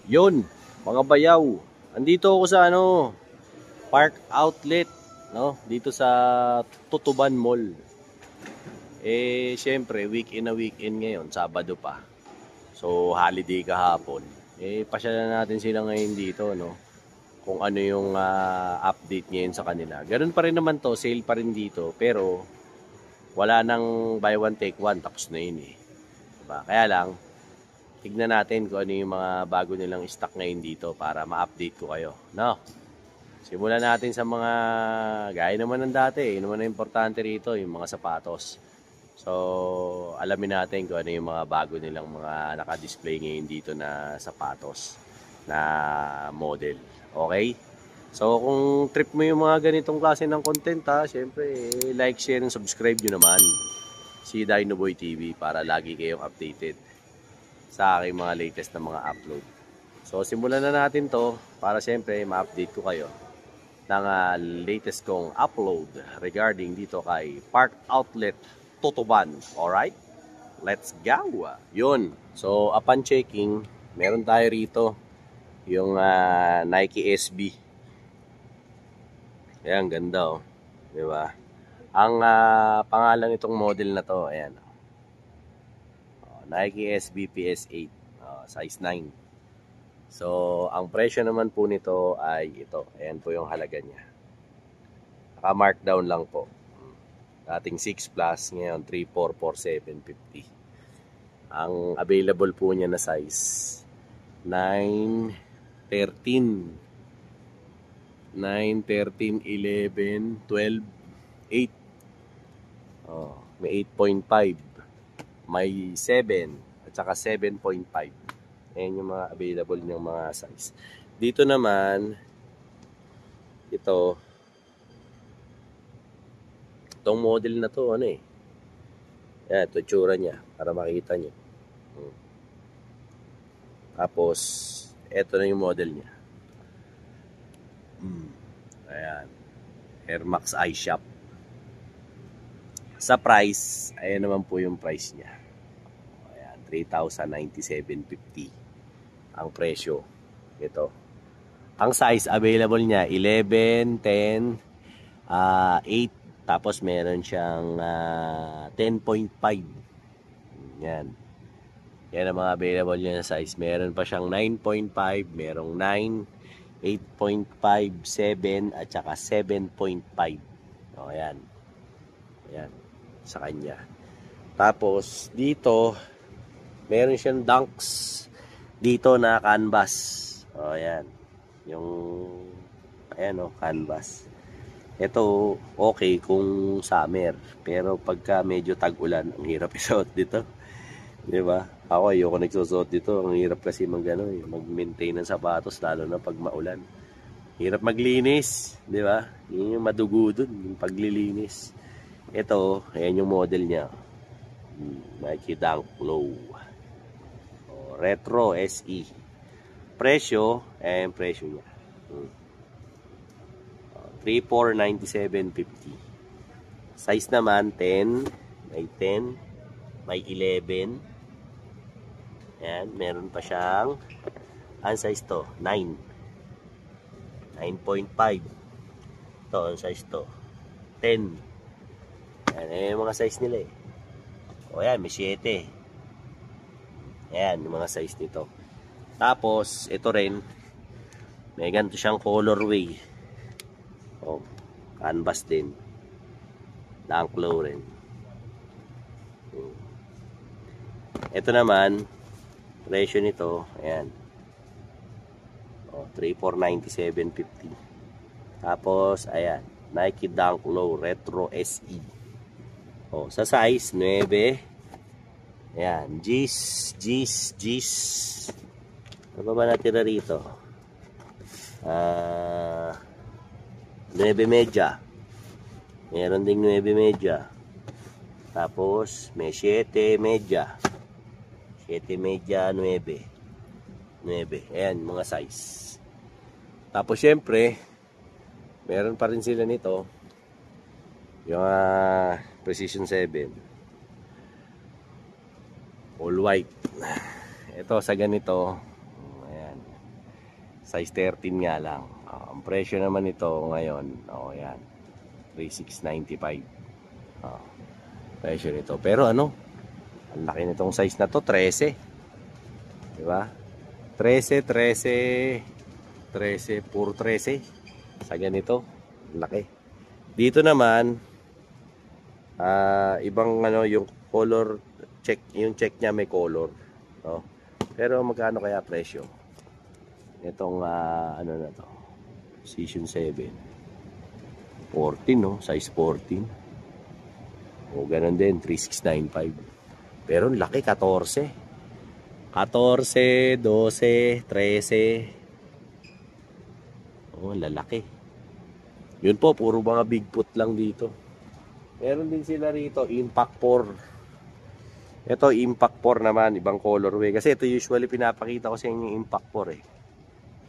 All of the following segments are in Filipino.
Yun, mga bayaw. Andito ako sa Park Outlet, no? Dito sa Tutuban Mall. Syempre, weekend na weekend ngayon, Sabado pa. So, holiday kahapon. Pasyalan natin sila ngayon dito, no? Kung ano yung update ngayon sa kanila. Ganun pa rin naman to, sale pa rin dito. Pero, wala nang buy one take one, tapos na yun eh. Diba? Kaya lang, tignan natin kung ano yung mga bago nilang stock ngayon dito para ma-update ko kayo. No? Simulan natin sa mga gaya naman ng dati. Yun naman ang importante rito, yung mga sapatos. So, alamin natin kung ano yung mga bago nilang mga naka-display ngayon dito na sapatos na model. Okay? So, kung trip mo yung mga ganitong klase ng content syempre, like, share, and subscribe nyo naman si Dinoboy TV para lagi kayong updated sa aking mga latest na mga upload. So, simulan na natin to para syempre ma-update ko kayo ng latest kong upload regarding dito kay Park Outlet Tutuban. Alright? Let's go! Yun. So, upon checking, meron tayo rito yung Nike SB. Ayan, ganda oh. Diba? Ang pangalan itong model na to, ayan. Nike SB PS8, size 9. So, ang presyo naman po nito ay ito. Ayan po yung halaga niya. Naka-markdown lang po. Dating 6 plus, ngayon 3,447.50. Ang available po niya na size 9, 13, 11, 12, 8. May 8.5. May 7 at saka 7.5. Ayan yung mga available niyang mga size. Dito naman, itong model na to, Ayan, ito tsura niya para makita niyo. Tapos, ito na yung model niya. Ayan. Air Max iShop. Sa price, ayan naman po yung price niya. Ayan, 3,097.50 ang presyo. Ito. Ang size available niya, 11, 10, 8, tapos meron siyang 10.5. Yan. Yan ang mga available niya na size. Meron pa siyang 9.5, merong 9, 8.5, 7, at saka 7.5. O, ayan. Ayan. Sa kanya. Tapos, dito, meron siyang Dunks dito na canvas. O, ayan. Yung, ayan o, canvas. Ito, okay kung summer. Pero pagka medyo tag-ulan, ang hirap isuot dito. Diba? Ako, ayoko nagsusuot dito. Ang hirap kasi mag-maintain ng sapatos, lalo na pag maulan. Hirap maglinis. Diba? Yun yung madugo dun, yung paglilinis. Ito, ayan yung model niya. Nike Dunk Low. Retro SE. Presyo, ayan presyo niya. 3,497.50. Size naman, 10. May 10. May 11. Ayan, meron pa siyang, ang size to, 9. 9.5. Ito, ang size to, 10. Ayan yung mga size nila eh. O yan, may 7. Ayan, yung mga size nito. Tapos, ito rin, may ganito siyang colorway. O, canvas din. Dunk Low rin. Ito naman, presyo nito, ayan. O, 3,497.50. Tapos, ayan, Nike Dunk Low Retro SE. O, sa size, 9. Ayan, G's. Ano ba natira rito? 9 media. Meron ding 9 media. Tapos, may 7 media. 7 media, 9. Ayan, mga size. Tapos, syempre, meron pa rin sila nito. Yung Precision 7. All white. Ito, sa ganito, ayan. Size 13 nga lang. Ang presyo naman ito ngayon, yan. 3,695. Presyo nito. Pero ano, ang laki nitong size na to, 13. Diba? 13, puro 13. Sa ganito, ang laki. Dito naman, ibang ano, yung color check, yung check niya may color. No? Pero magkano kaya presyo? Itong ano na to, Season 7. 14, no? Size 14. O, ganun din, 3,695. Pero laki, 14. 14, 12, 13. Oh, lalaki. Yun po, puro mga big foot lang dito. Meron din sila rito, Impact 4. Ito, Impact 4 naman, ibang colorway. Kasi ito usually pinapakita ko sa inyo yung Impact 4 eh.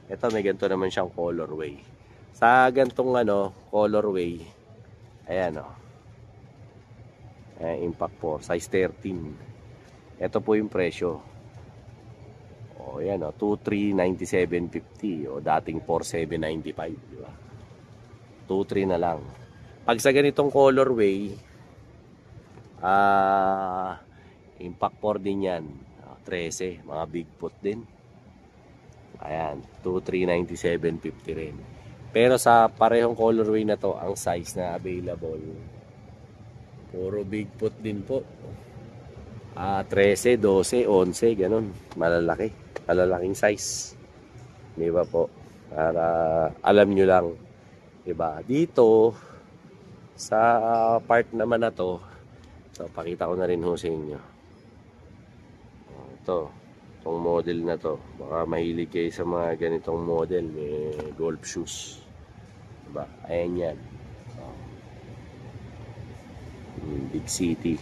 Ito, may ganito naman siyang colorway. Sa gantong ano, colorway, ayan o. Impact 4, size 13. Ito po yung presyo. O, ayan o, 2397.50 o dating 4795, di ba? 23 na lang. Pag sa ganitong colorway, Impact 4 din yan. 13, mga big foot din. Ayan, 2397.50 rin. Pero sa parehong colorway na to, ang size na available, puro big foot din po. 13, 12, 11, ganun. Malalaki. Malalaking size. Di ba po? Para alam nyo lang. Diba? Dito, sa part naman na to, so pakita ko na rin ho sa inyo. Ito, itong model na to. Baka mahilig kayo sa mga ganitong model. May golf shoes. Diba? Ayan yan. Big City.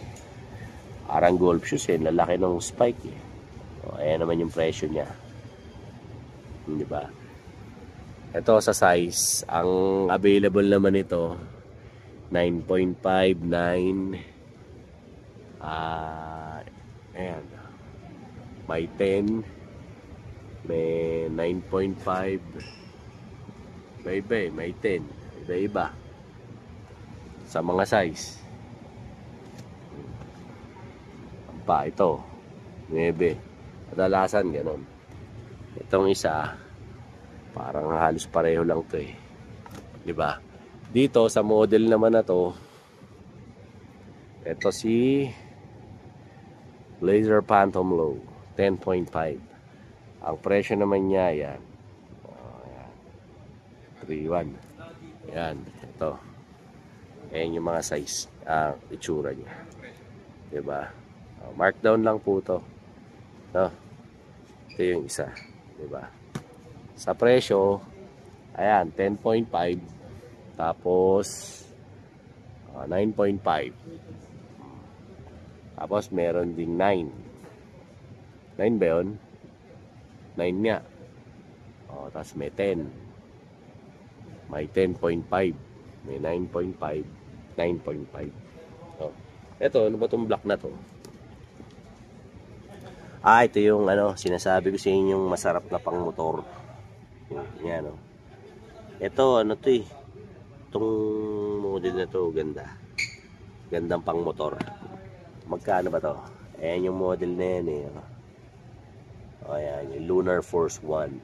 Parang golf shoes eh. Lalaki ng spike eh. Ayan naman yung presyo niya. Diba? Ito sa size, ang available naman ito 9.5, 9. Ayan. May 10, may 9.5. Iba-iba, may 10. Iba-iba. Sa mga size. Pa, ito 9. Kadalasan ganun. Itong isa, parang halos pareho lang to eh. 'Di ba? Dito sa model naman na to, ito si Blazer Phantom Low, 10.5. Ang presyo naman niya yan. Ayan. 3,1. Yan, ito. Ayan yung mga size, itsura niya. 'Di ba? Markdown lang po to. No? Ito yung isa, 'di ba? Sa presyo, ayan, 10.5, tapos 9.5. Tapos meron ding 9. 9 ba yun? 9 nga. Tapos may 10. May 10.5. May 9.5. 9.5. Ito, ano ba itong black na to? Ito yung ano, sinasabi ko sa inyo, yung masarap na pang motor. Yan o. Ito, ano to eh. Itong model na to, ganda. Gandang pang motor. Magkano ba to? Ayan yung model na yan eh. Ayan, yung Lunar Force 1.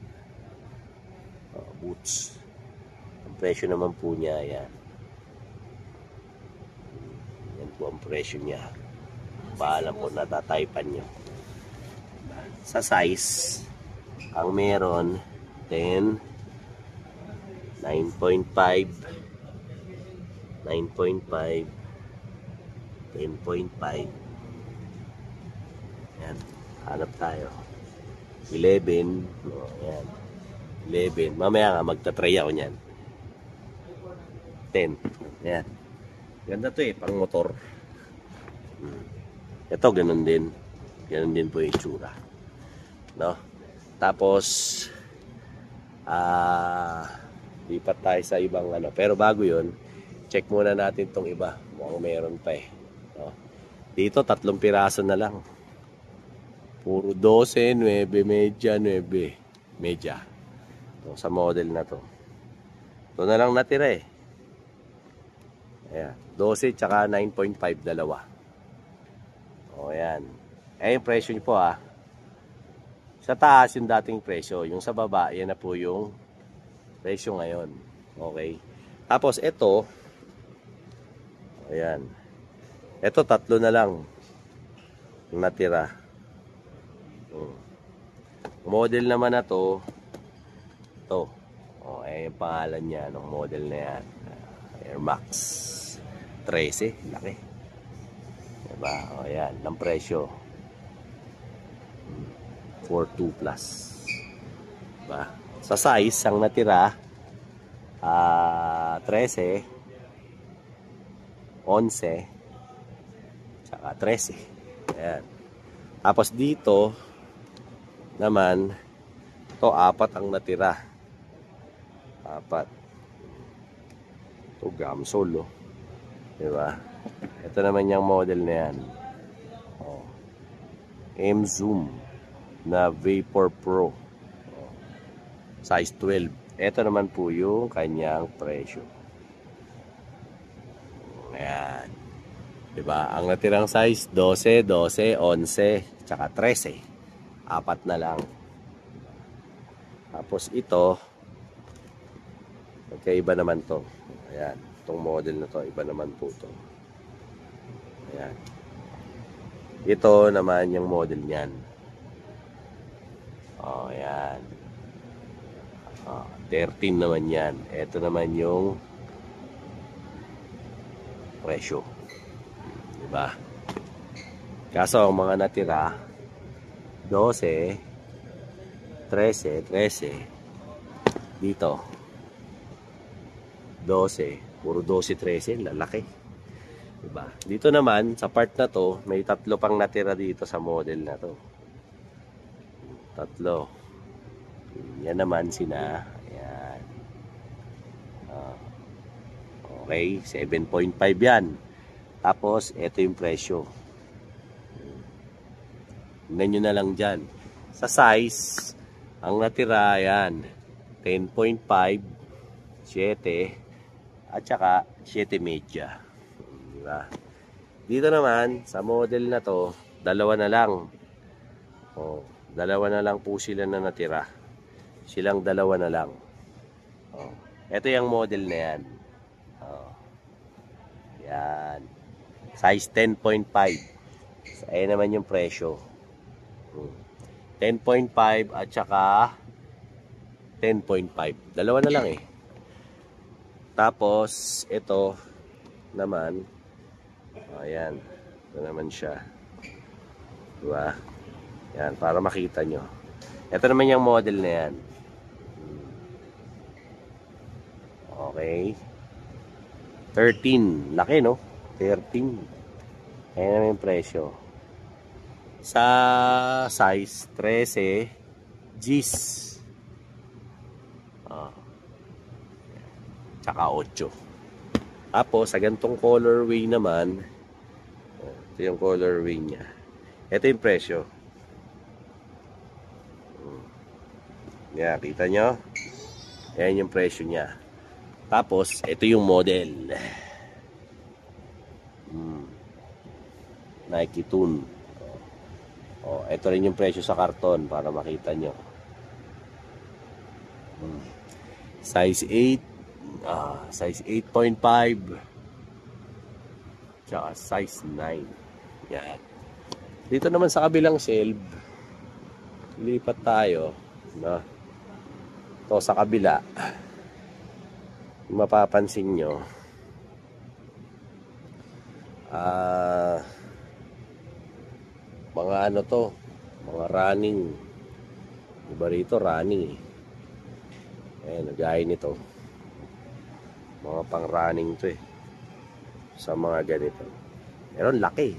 Boots. Ang presyo naman po niya, ayan. Yan po ang presyo niya. Paalam po, natataypan nyo. Sa size, ang meron 10, 9.5, 9.5, 10.5. Yan, hanap tayo. 11, yan. 11. Mamaya nga magta-try ako niyan. 10. Yan. Ganda to eh, pang motor. Ito ganun din. Ganun din po yung itsura. No? Tapos lipat tayo sa ibang ano. Pero bago yun, check muna natin tong iba. Mukhang meron pa eh. No? Dito 3 piraso na lang. Puro 12, 9, media, 9. Media. So, sa model na to. Ito na lang natira eh. Ayan. 12 tsaka 9.5 dalawa. O, ayan. Eh, yung presyo nyo po ah. Sa taas yung dating presyo. Yung sa baba, yan na po yung presyo ngayon. Okay. Tapos, ito. Ayan. Ito, 3 na lang. Yung natira. Model naman na to. Ito. O, yung pangalan niya. Nung model na yan. Air Max 13. Laki. Diba? O, ayan. Ng presyo. 4.2 plus. Diba? Sa size, ang natira 13, 11, tsaka 13. Ayan. Tapos dito naman, ito 4 ang natira. 4. Ito Gamsol, oh. Diba? Ito naman yung model na yan. Oh. M-Zoom na Vapor Pro. Oh. Size 12. Ito naman po yung kanyang presyo. Ayan. Diba? Ang natirang size, 12, 12, 11, tsaka 13. 4 na lang. Tapos ito, magkaiba naman to. Ayan. Itong model na to, iba naman po to. Ayan. Ito naman yung model niyan. Oh, ayan. 13 naman yan. Ito naman yung presyo. Diba? Kaso ang mga natira 12, 13, 13. Dito 12. Puro 12, 13. Lalaki. Diba? Dito naman, sa part na to, may 3 pang natira dito sa model na to. 3. Yan naman sina. Ayan. Okay. 7.5 yan. Tapos, ito yung presyo. Tingnan nyo na lang dyan. Sa size, ang natira, yan. 10.5, 7, at saka 7 media. Diba? Dito naman, sa model na to, 2 na lang. O, 2 na lang po sila na natira. Silang 2 na lang. O, ito yung model na yan. O, yan. Size 10.5. Ayan naman yung presyo. 10.5 at saka 10.5. 2 na lang eh. Tapos, ito naman, ayan, ito naman siya. Diba? Yan, para makita nyo. Ito naman yung model na yan. Okay. 13. Laki, no? 13. Ayan naman yung presyo. Sa size, 13, G's. Tsaka 8. Tapos, sa gantong colorway naman, ito yung colorway niya. Ito yung presyo. Yan, kita nyo? Yan yung presyo niya. Tapos, ito yung model. Nike Tune. Oh, ito rin yung presyo sa karton para makita nyo. Size 8. Size 8.5. Tsaka size 9. Yan. Dito naman sa kabilang shelf, lipat tayo. No? Ito sa kabila. Mapapansin nyo. Mga ano to, mga running. Iba rito running. Ayan, nagaya nito. Mga pang running to eh. Sa mga ganito. Meron laki.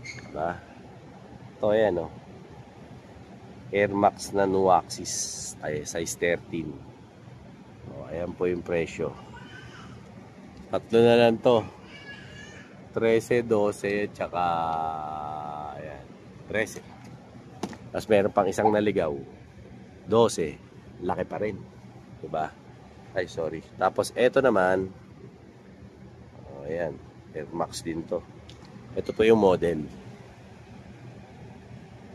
Diba? Ito ayan oh. Air Max na Nuaxis. Ay, size 13. O, ayan po yung presyo. 3 na lang to. 13, 12, tsaka ayan, 13. Tapos meron pang isang naligaw. 12. Laki pa rin. Diba? Ay, sorry. Tapos, eto naman, ayan, Air Max din to. Ito po yung model.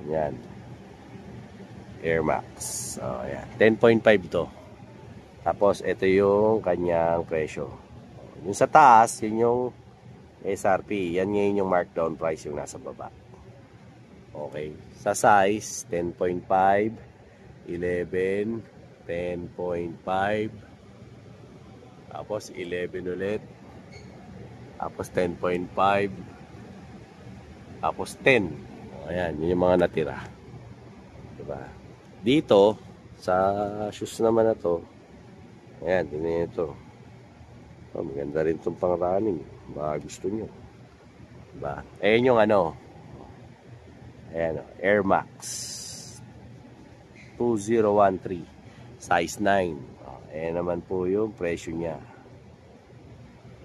Ayan. Air Max. Ayan. 10.5 to. Tapos, ito yung kanyang presyo. Yung sa taas, yun yung SRP. Yan ngayon yung markdown price yung nasa baba. Okay. Sa size, 10.5, 11, 10.5, tapos 11 ulit, tapos 10.5, tapos 10. Ayan, yun yung mga natira. Diba? Dito, sa shoes naman na to, ayan, tingnan nyo ito. Maganda rin itong pang running. Baka gusto nyo. Diba? Ayan yung ano, ayan, Air Max 2013 size 9. Ayan naman po yung presyo niya.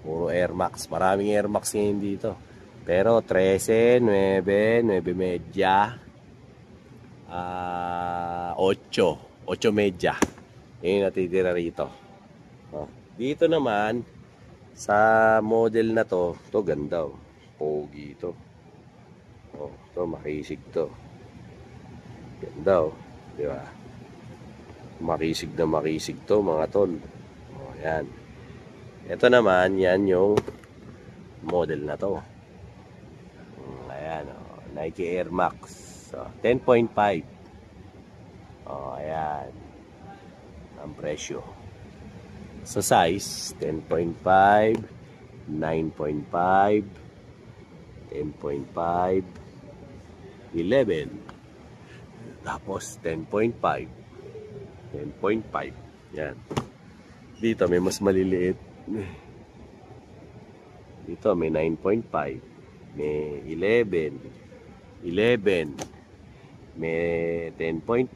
Puro Air Max. Maraming Air Max ngayon dito. Pero 13, 9, 9 media, 8 media. Yun yung natitira rito. Dito naman sa model na to ganda. Pogi ito. Ito makisig to. Ganda, di ba? Makisig to, mga tol. Ayan. Ito naman, yan yung model na to. Ayan, Nike Air Max. 10.5. Ayan. Ang presyo. Sa size, 10.5, 9.5, 10.5, 11, tapos 10.5, 10.5. Yan. Dito may mas maliliit. Dito may 9.5, may 11, 11, may 10.5,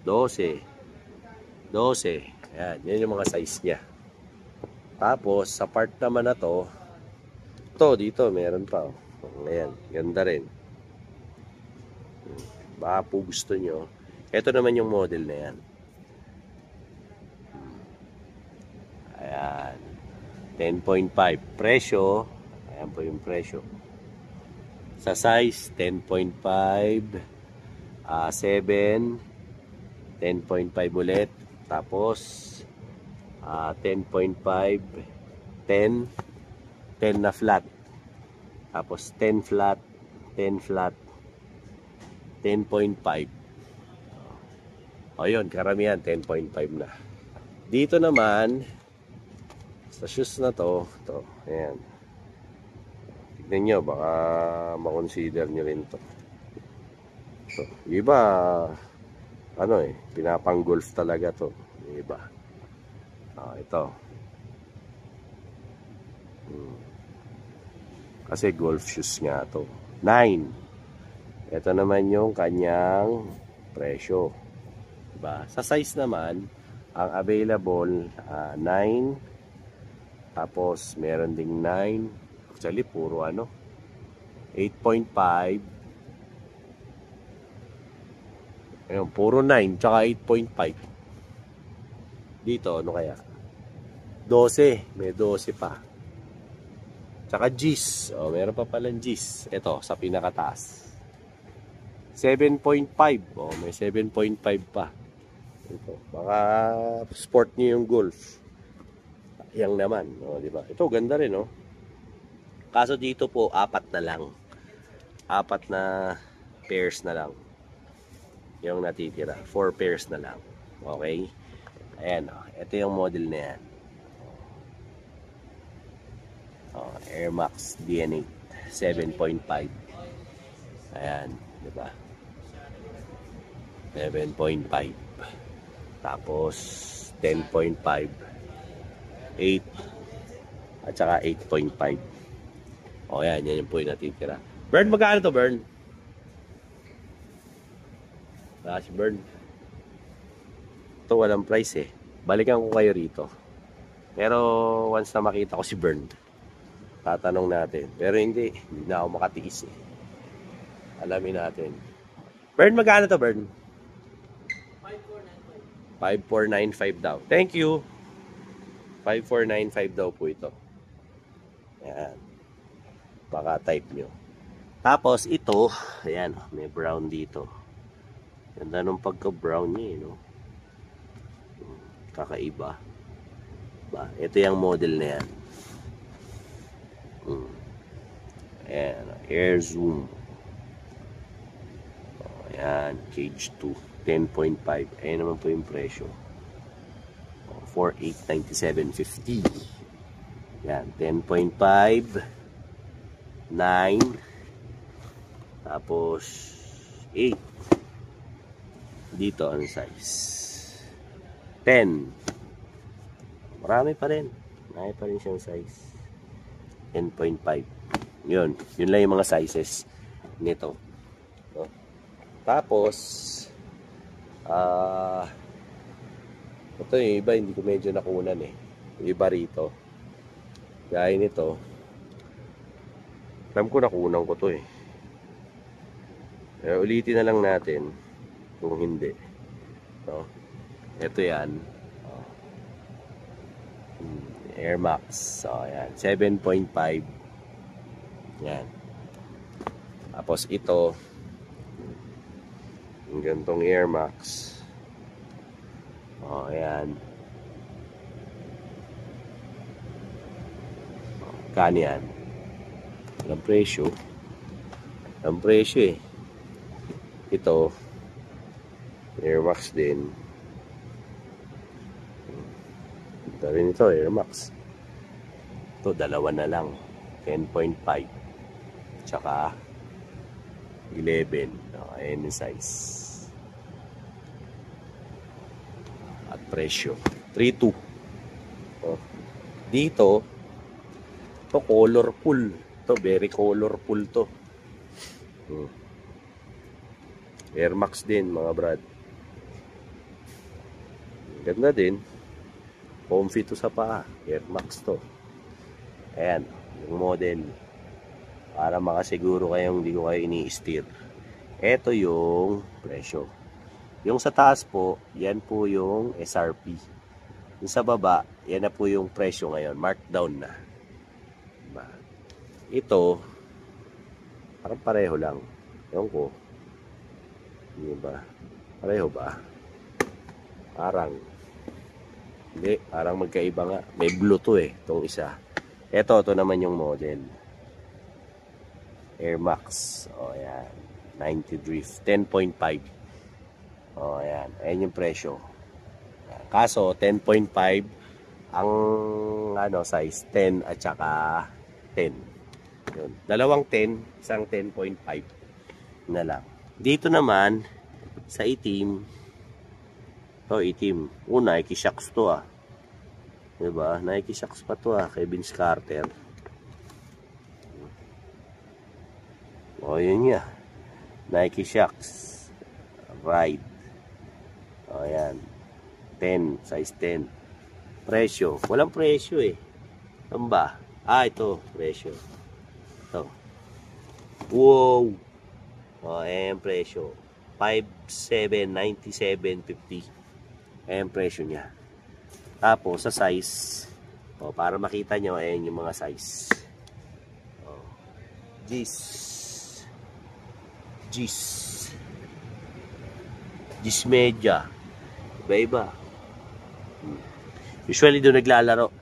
12, 12. Ayan, yan yung mga size niya. Tapos, sa part naman na to, dito, meron pa. Ayan, ganda rin. Baka po gusto nyo. Ito naman yung model na yan. Ayan. 10.5. Presyo. Ayan po yung presyo. Sa size, 10.5. 7. 10.5 ulit. Tapos, 10.5. 10. 10 na flat. Tapos 10 flat, 10 flat, 10.5. Ayun, karamihan 10.5 na. Dito naman sa shoes na to, ayan. Tignan nyo, baka ma-consider nyo rin to. Iba, pinapang golf talaga to. Iba. Ito. Kasi golf shoes nga to. 9. Ito naman yung kanyang presyo. Diba? Sa size naman, ang available 9. Tapos meron ding 9. Actually puro 8.5. Ayun, puro 9 tsaka 8.5. Dito ano kaya? 12, may 12 pa. Tsaka G's. Meron pa palang G's. Ito, sa pinakataas. 7.5. May 7.5 pa. Ito. Baka sport niyo yung golf. Yang naman. Diba? Ito, ganda rin, Kaso dito po, 4 na lang. 4 na pairs na lang. Yung natitira. 4 pairs na lang. Okay? Ayan, ito yung model na yan. Air Max DNA 7.5. Ayan, di ba? 7.5. Tapos 10.5, 8 at saka 8.5. Ayan, yan yung po yung natitira. Bern, magkano to, Bern? Si Bern. Ito walang price Balikan ko kayo rito. Pero once na makita ko si Bern, tatanong natin. Pero hindi na ako makatiis Alamin natin. Bern, magkano to, Bern? 5,495. 5495 daw. Thank you. 5495 daw po ito. Yan. Baka type nyo. Tapos ito, ayan, may brown dito. Ganda nung pagka-brown niya, no? Kakaiba. Ba, ito yung model na yan. Ayan, air zoom. Ayan, cage 2, 10.5. Ayan naman po yung presyo. 4897.50. Yan, 10.5, 9, tapos 8. Dito ang size 10. Marami pa rin siyang size 10.5. Yun lang yung mga sizes nito, no? Tapos ito yung iba hindi ko medyo nakunan eh. Yung iba rito gaya nito, alam ko nakunan ko to eh. Pero ulitin na lang natin kung hindi, no? Ito yan, Air Max. So yan, 7.5. Yan. Tapos ito yung gantong Air Max. Ayan. Kano yan? Walang presyo. Walang presyo eh. Ito Air Max din. Ito rin ito, Air Max. Ito, dalawa na lang. 10.5. Tsaka 11. Ayan yung size. At presyo. 3.2. Dito, ito colorful. Ito, very colorful to. Air Max din, mga brad. Ganda din. Comfy to sa paa. Air Max to. Ayan, yung model. Para makasiguro kayong hindi ko kayo ini-steer. Ito yung presyo. Yung sa taas po, yan po yung SRP. Yung sa baba, yan na po yung presyo ngayon. Markdown na. Diba? Ito, parang pareho lang. Ewan ko. Hindi ba? Pareho ba? Parang. Hindi, parang magkaiba nga. May blue to eh, itong isa. Ito naman yung model. Air Max. O, yan. 90 drift. 10.5. O, yan. Ayan yung presyo. Kaso, 10.5 ang size 10 at saka 10. Yun. Dalawang 10, isang 10.5 na lang. Dito naman, sa itim, itim. Nike Shox to ah. Diba? Nike Shox pa to ah, kay Vince Carter. Yun niya. Nike Shox. Ride. Ayan. 10, size 10. Presyo. Walang presyo eh. Saan ba? Ito. Presyo. Ito. Wow! Ayan presyo. 5,797.50. Ayan presyo niya. Tapos sa size. Para makita nyo, ayan yung mga size. Gis media. Iba-iba. Usually doon naglalaro.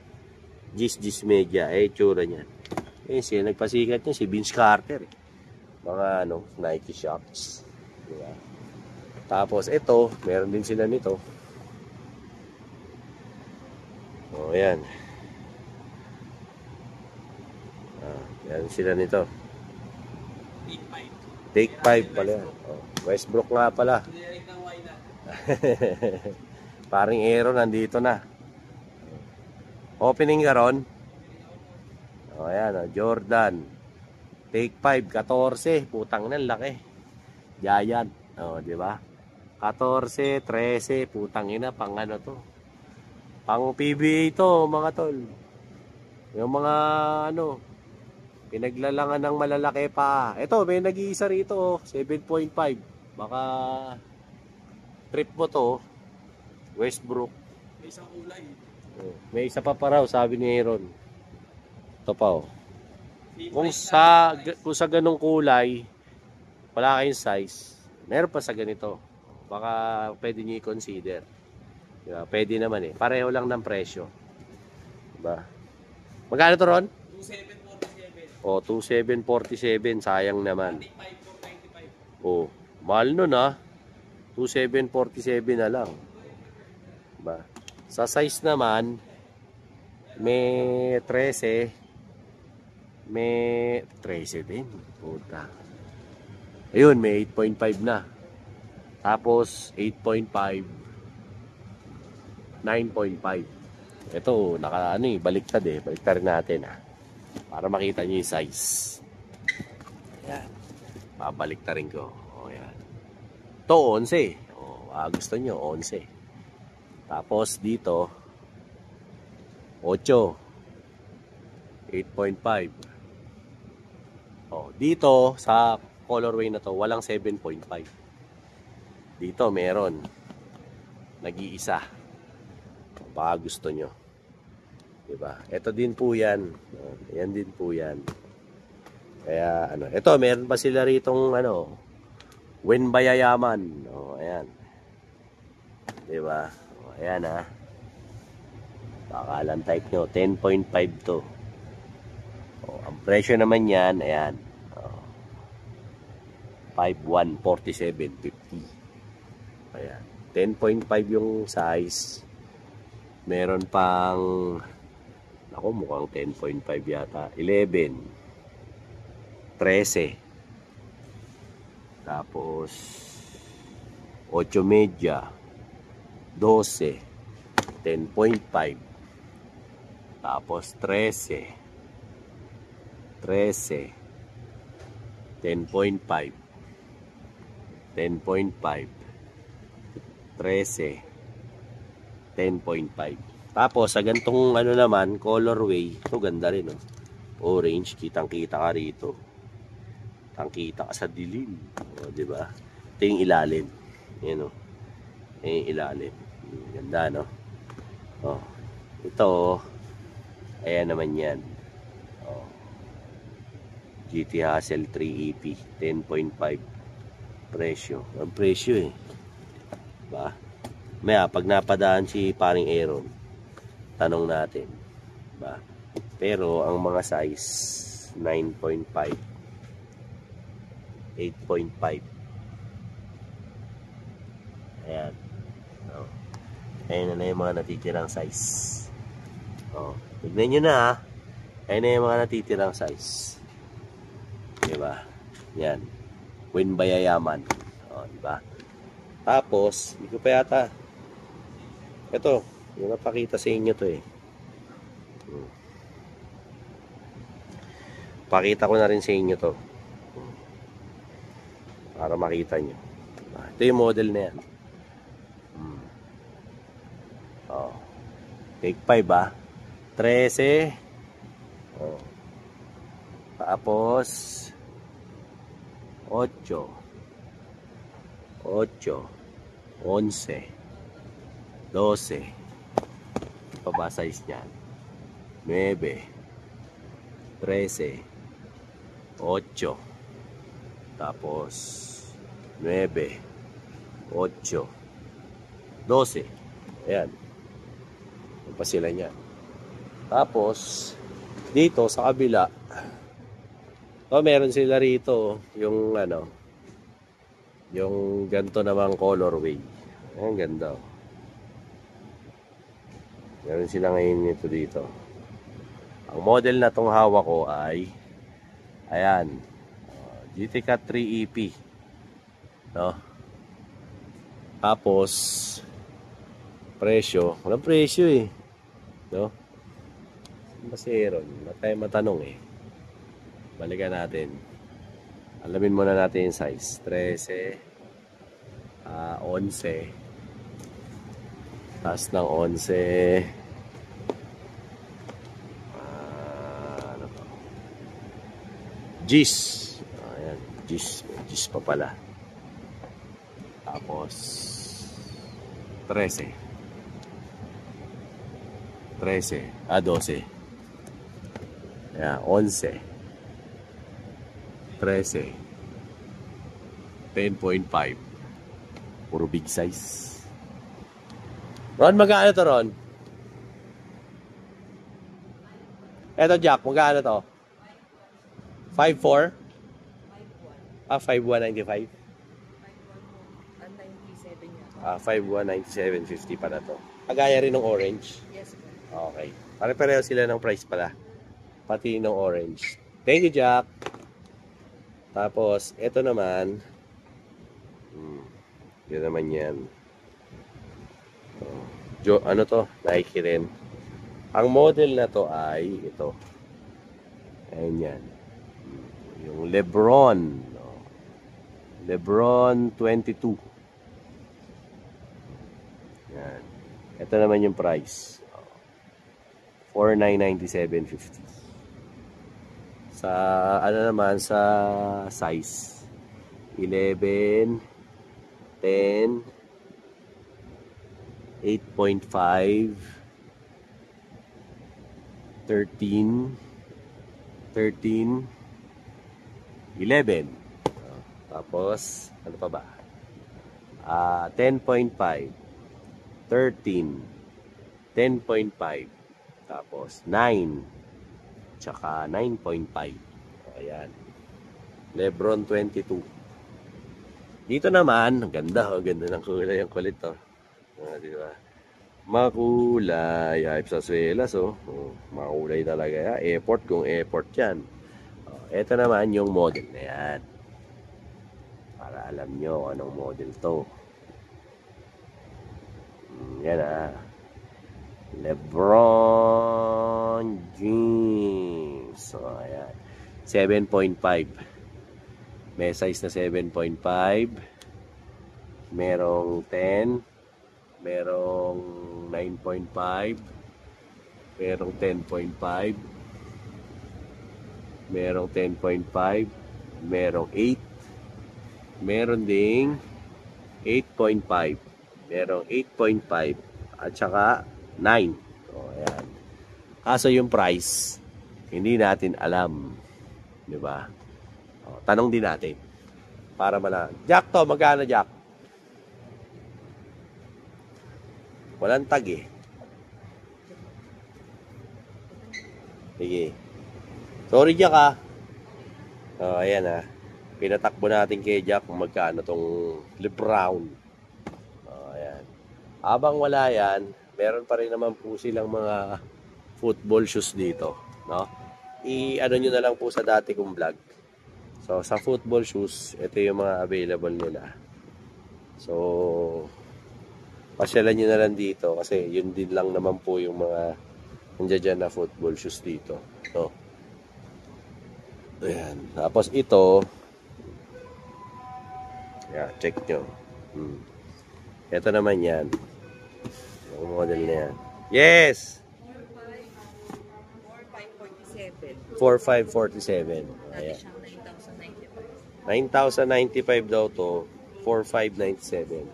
Gis media. Tsura niyan. Siya nagpasikat niya si Vince Carter. Mga Nike Shox. Diba? Tapos ito, meron din sila nito. Ayan. Meron sila nito. Take 5 pala yan. Westbrook nga pala. Paring Aero nandito na. Opening ka ron. Ayan, Jordan. Take 5, 14. Putang na, laki. Giant. Di ba? 14, 13. Putang ina, pang to. Pang PBA to, mga tol. Yung mga pinaglalangan ng malalaki pa. Ito, may nag-iisa rito, 7.5. Baka trip mo to. Westbrook. May isang kulay. Oh, may isa pa raw, sabi ni Aaron. Ito pa oh. Kung Size sa, lang, size. kung sa ganong kulay, wala kayong size, meron pa sa ganito. Baka pwede nyo i-consider. Diba? Pwede naman eh. Pareho lang ng presyo. Diba? Magkano to, Ron? 2747. O, 2747. Sayang naman. 495. O, mahal nun ah. 2747 na lang. Diba? Sa size naman, may 13. May 13 din. Puta. Ayun, may 8.5 na. Tapos, 8.5. 9.5. Ito, baliktad eh. Baliktad rin natin ah. Para makita nyo yung size. Ayan. Babaliktad rin ko. O, ayan. Ito, 11. O, gusto nyo, 11. Tapos, dito, 8. 8.5. O, dito, sa colorway na to, walang 7.5. Dito, meron. Nag-iisa. Baka gusto nyo. Diba? Ito din po yan. Yan din po yan. Kaya, ito, meron pa sila ritong, Wenbayayaman. O, ayan. Diba? O, ayan, ha. Bakalan type nyo. 10.5 to. O, ang presyo naman yan, ayan. 5,147.50. Ayan. 10.5 yung size. Meron pang mukhang 10.5 yata. 11. 13. Tapos 8 media. 12. 10.5. Tapos 13. 13. 10.5. 10.5. 13. 10.5. Tapos, sa gantong naman, colorway, ito ganda rin, oh. Orange, kitang-kita ka rito. Kitang-kita ka sa dilim. O, diba? Ito yung ilalim. Yan, oh. Ito yung ilalim. Ganda, no? Oh. Ito, ayan naman yan. Oh. GT Hassel 3EP, 10.5. Presyo. Ang presyo eh. Diba? Maya, pag napadaan si paring Aaron, tanong natin. Diba? Pero, ang mga size, 9.5. 8.5. Ayan. Oh. Ayan na yung mga natitirang size. Oh. Tignan nyo na ha. Ayan na yung mga natitirang size. Diba? Yan. Wenbayayaman. O, diba? Tapos, hindi ko pa yata. Ito, yung napakita sa inyo to eh. Pakita ko na rin sa inyo to. Para makita nyo. Ito yung model na yan. O. Take 5 ah. 13. O. Tapos, 8, 11, 12, pa ba size niyan? 9, 13, 8, tapos 9, 8, 12. Ayan. Yung pa sila niyan. Tapos, dito sa kabila, meron sila rito yung yung ganito namang colorway. Ang ganda. Meron sila ngayon nito dito. Ang model na tong hawak ko ay ayan. GT Cat 3EP. No? Tapos presyo, walang presyo eh. No? Masero, na tayo matanong eh. Balikan natin. Alamin muna natin yung size. 13, 11. Taas ng 11. Ano to? Gis. Ayan. Gis. Gis pa pala. Tapos 13. 13. 12. Ayan, 11. 13. 10.5. Puro big size. Ron, magkano to, Ron? Eto, Jack, magkano to? 5.4? 5.195. 5.197.50 pala to. Kagaya rin ng orange. Yes, po. Okay. Pare-pareho sila ng price pala. Pati ng orange. Thank you, Jack. Tapos, ito naman. Yun naman yan. Ano to? Nike rin. Ang model na to ay ito. Ayan yan. Yung Lebron. Lebron 22. Yan. Ito naman yung price. 4,997.50. Sa ano naman sa size 11, 10, 8.5, 13, 11. Tapos ano pa ba? 10.5, 13, 10.5, tapos 9, tsaka 9.5. Ayan. Lebron 22. Dito naman, ang ganda ng kulay ang kulit to. Di ba? Makulay, ayop sa swelas, makulay talaga yan. Airport kung airport yan. Ito naman yung model na yan. Para alam nyo anong model to. Yan Lebron James. So, ayan. 7.5. May size na 7.5. Merong 10. Merong 9.5. Merong 10.5. Merong 10.5. Merong 8. Meron ding 8.5. Merong 8.5. At saka 9. O, ayan. Kaso yung price, hindi natin alam. Diba? O, tanong din natin. Para malaman. Jack to, magkano Jack? Walang tag eh. Sige. Sorry Jack ah. O, ayan ah. Pinatakbo natin kay Jack kung magkano tong Lebron. O, ayan. Habang wala yan, meron pa rin naman po silang mga football shoes dito. No? I-ano nyo na lang po sa dati kong vlog. So, sa football shoes, ito yung mga available nila. So, pasyalan nyo na lang dito kasi yun din lang naman po yung mga nandiyan na football shoes dito. So, ayan. Tapos ito, yeah, check nyo. Ito naman yan. Yung model na yan. Yes! 4,547. 4,547. Dati Ayan. siyang 9,095 daw to. 4,597.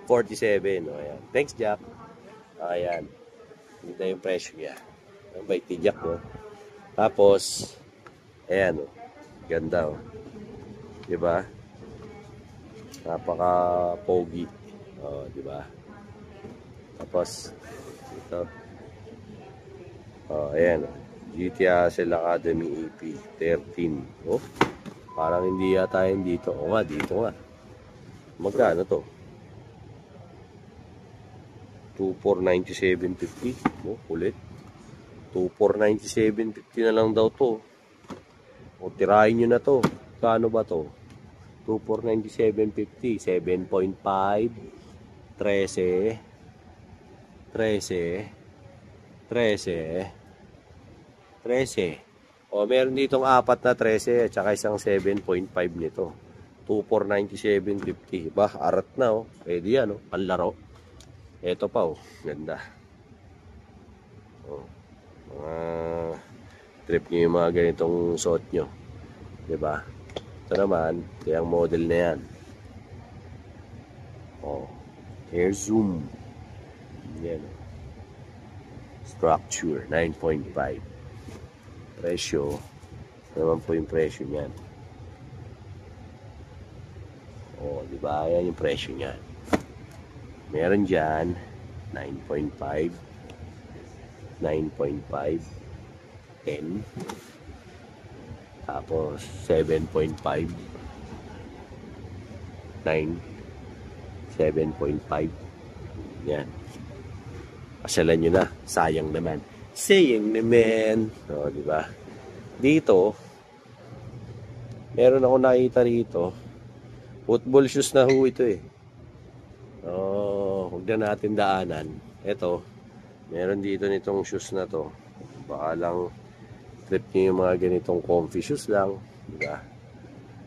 47. O, ayan. Thanks, Jack. Ayan. Hindi yung presyo niya. Ang bait ni Jack, no? Tapos, ayan, o. Ganda, o. Diba? Napaka-pogi. O, diba? Tapos, ito. O, ayan, o. GTA Cell Academy EP 13. Oh, parang hindi yata yun dito. O nga, dito nga. Magkano to? 2497.50. Oh, ulit. 2497.50 na lang daw to. O, tirahin nyo na to. Kano ba to? 2497.50. 7.5. 13. 13. O, meron ditong apat na 13 at saka isang 7.5 nito. 2497.50. Ba, arat na, oh. Pwede yan, oh. Panlaro. Ito pa, oh. Ganda. Oh. Trip nyo yung mga ganitong suot nyo. Diba? Ito naman, kayang model na yan. Oh. Air Zoom. Yan, oh. Structure, 9.5. Presyo, ano naman po yung presyo niyan? O, di ba? Ayan yung presyo niyan. Meron dyan, 9.5, 9.5, 10, tapos 7.5, 9, 7.5. Yan. Pasyalan nyo na. Sayang naman. Sayang naman. O, di ba? Dito, meron ako nakita rito. Football shoes na ho ito eh. Huwag na natin daanan. Ito, meron dito nitong shoes na to. Baka lang trip nyo yung mga ganitong comfy shoes lang. Diba?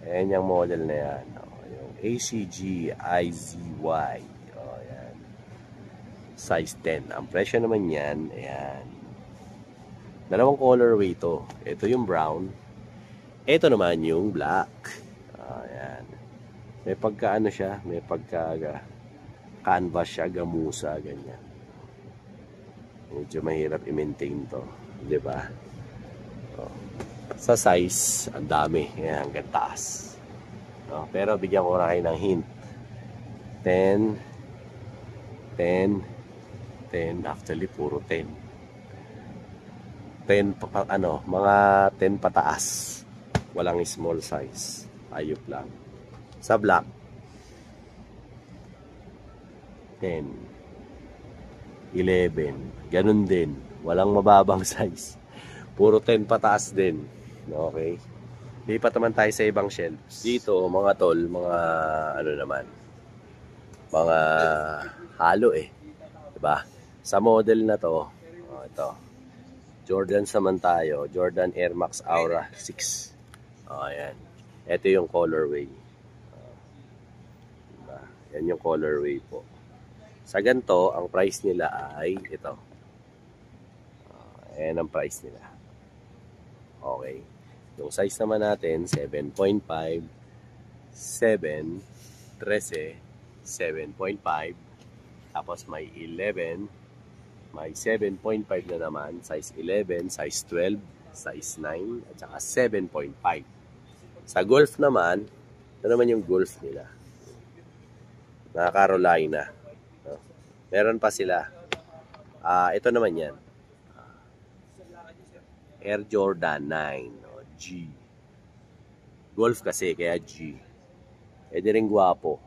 Ayan yung model na yan. Yung ACG IZY. Yan. Size 10. Ang presyo naman yan, ayan. Dalawang colorway to. Ito yung brown. Ito naman yung black. Ayan. May pagka siya, may pagka canvas siya, gamusa, ganyan. Medyo mahirap i-maintain to, di ba? Sa size, ang dami. Yan, hanggang taas. Pero bigyan ko na kayo ng hint. 10, 10, 10. Actually, puro 10. 10, mga 10 pataas. Walang small size. Ayop lang. Sa black, 10, 11, ganun din. Walang mababang size. Puro 10 pataas din. Okay? Lipat naman tayo sa ibang shelves. Dito, mga tol, mga naman, mga halo eh. Diba? Sa model na to, ito, Jordan naman tayo. Jordan Air Max Aura 6. Ayan. Ito yung colorway. Diba? Yan yung colorway po. Sa ganito, ang price nila ay ito. Ayan ang price nila. Okay. Yung size naman natin, 7.5, 7, 13, 7.5. Tapos may 11, may 7.5 na naman, size 11, size 12, size 9, at saka 7.5. Sa Golf naman, ito naman yung Golf nila. Na Carolina. Meron pa sila. Ito naman yan. Air Jordan 9. G. Golf kasi, kaya G. Pwede rin gwapo.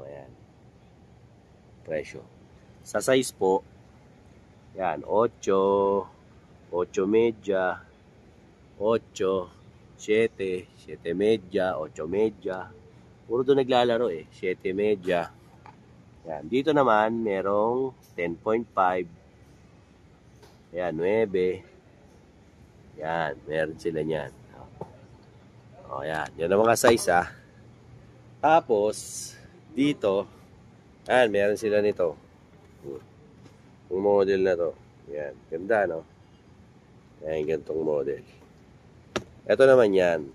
Ayan. Presyo. Sa size po, yan, 8, 8 media, 8, 7, 7 media, 8 media. Puro doon naglalaro eh. 7 media. Yan. Dito naman, merong 10.5. Yan, 9. Yan, meron sila niyan. Yan. Yan ang mga size ah. Tapos, dito, yan, meron sila nito. Yung model na to. Yan. Ganda, no? Yan, gantong model. Ito naman yan.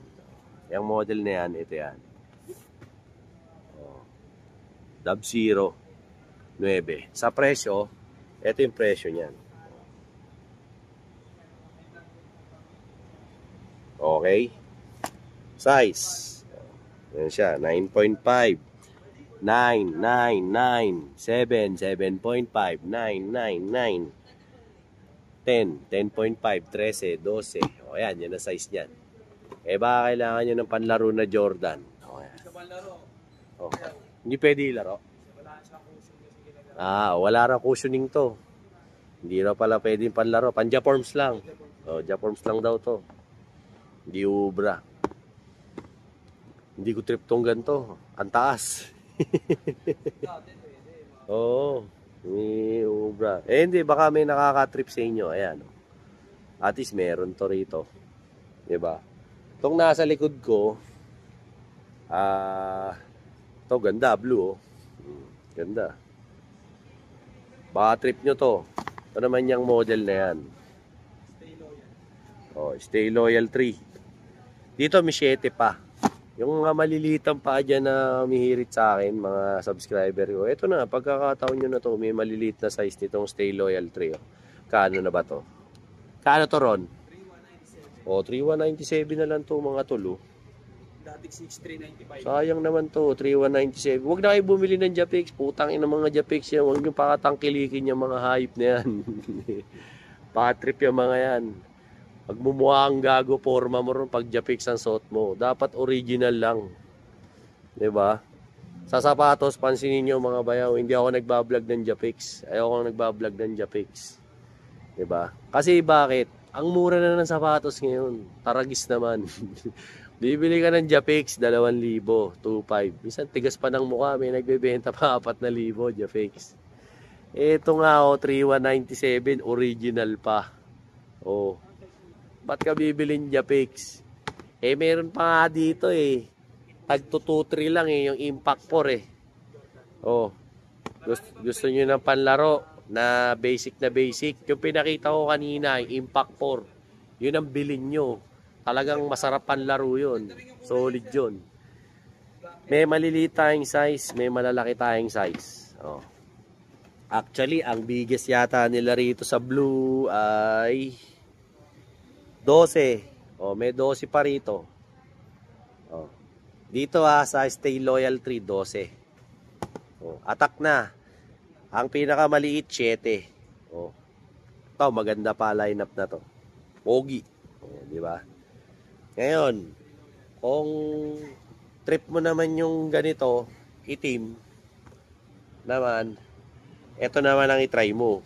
Yung model na yan, ito yan. Dub Zero 9. Sa presyo, ito yung presyo niyan. Okay? Size. Yan siya. 9.5. 9, 9, 9. 7, 7.5. 9, 9, 9. 10, 10.5. 13, 12. O yan, yan ang size niyan. Baka kailangan nyo ng panlaro na Jordan. O yan. Sa panlaro. Okay. Hindi pwede ilaro. Wala raw cushioning to. Hindi raw pala pwede panlaro. Pan-Jaforms lang. Jaforms lang daw to. Hindi ubra. Hindi ko trip tong ganito. Ang taas. Oo. Hindi ubra. Hindi. Baka may nakaka-trip sa inyo. Ayan. At least meron to rito. Diba? Itong nasa likod ko, ito ganda. Blue. Ganda. Baka trip nyo to. Ito naman yung model na yan. Stay Loyal 3. Dito may 7 pa. Yung mga malilitang pa dyan na mihirit sa akin, mga subscriber ko. Ito na, pagkakataon nyo na to, may maliliit na size nitong Stay Loyal 3. Magkano na ba to? Kano to, Ron? 3,197 na lang to mga tol. Dati 6,395. Sayang naman to, 3,197. Huwag na kayo bumili ng Japix. Putang ina mga Japix yan. Huwag nyo pakatangkilikin yung mga hype na yan. Patrip yung mga yan. Pag mumukha ang gago, forma mo ron pag Japix ang suot mo. Dapat original lang. 'Di ba? Sa sapatos, pansinin nyo mga bayaw, hindi ako nagbablog ng Japix. Ayoko nagbablog ng Japix. 'Di ba? Kasi bakit? Ang mura na ng sapatos ngayon. Taragis naman. Bibili ka ng Japix, 2,000, 2,500. Minsan tigas pa ng mukha, may nagbebenta pa 4,000 Japix. Ito nga 3,197, original pa. Oh. Ba't ka bibilin Japix? Meron pa nga dito Tag 223 lang yung Impact 4 Oh. Gusto nyo ng panlaro na basic na basic. Yung pinakita ko kanina, yung Impact 4. Yun ang bilin nyo. Talagang masarap panlaro yun. Solid yun. May maliliit tayong size, may malalaki tayong size. Oh. Actually, ang biggest yata nila rito sa blue ay 12. Oh, may 12 pa rito. Oh. Dito sa Stay Loyal 3, 12. Oh, attack na. Ang pinakamaliit 7. Oh. Ito maganda pa lineup na to. Pogi. Oh, di ba? Ngayon, kung trip mo naman yung ganito, itim naman, ito naman ang itry mo.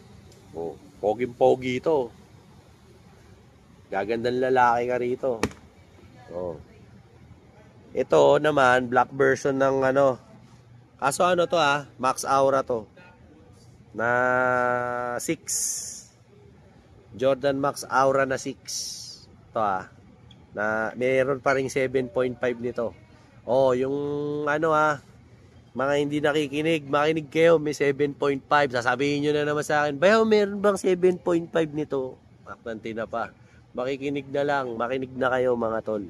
Oh, poging-pogi ito. Gagandang lalaki ka rito. Oh. Ito naman, black version ng kaso to Max Aura to. Na 6. Jordan Max Aura na 6. Ito na mayroon pa ring 7.5 nito. Oh, yung mga hindi nakikinig, makinig kayo, may 7.5. Sasabihin nyo na naman sa akin, bayaw, meron bang 7.5 nito? Aklanti na pa. Makikinig na lang, makinig na kayo mga tol.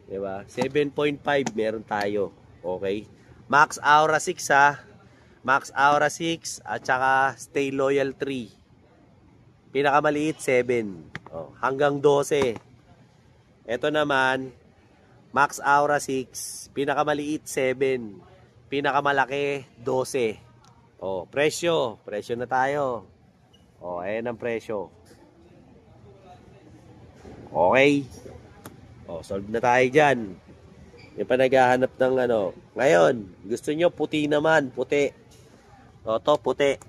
Diba? 7.5 meron tayo. Okay? Max Aura 6 Max Aura 6 at saka Stay Loyal 3. Pinakamaliit 7. Oh, hanggang 12. Ito naman, Max Aura 6, pinakamaliit 7, pinakamalaki 12. Oh, presyo na tayo. Oh, ayan ang presyo. Okay. Oh, solve na tayo diyan. Yung pa naghahanap ng Ngayon, gusto nyo puti naman, puti. O, to puti.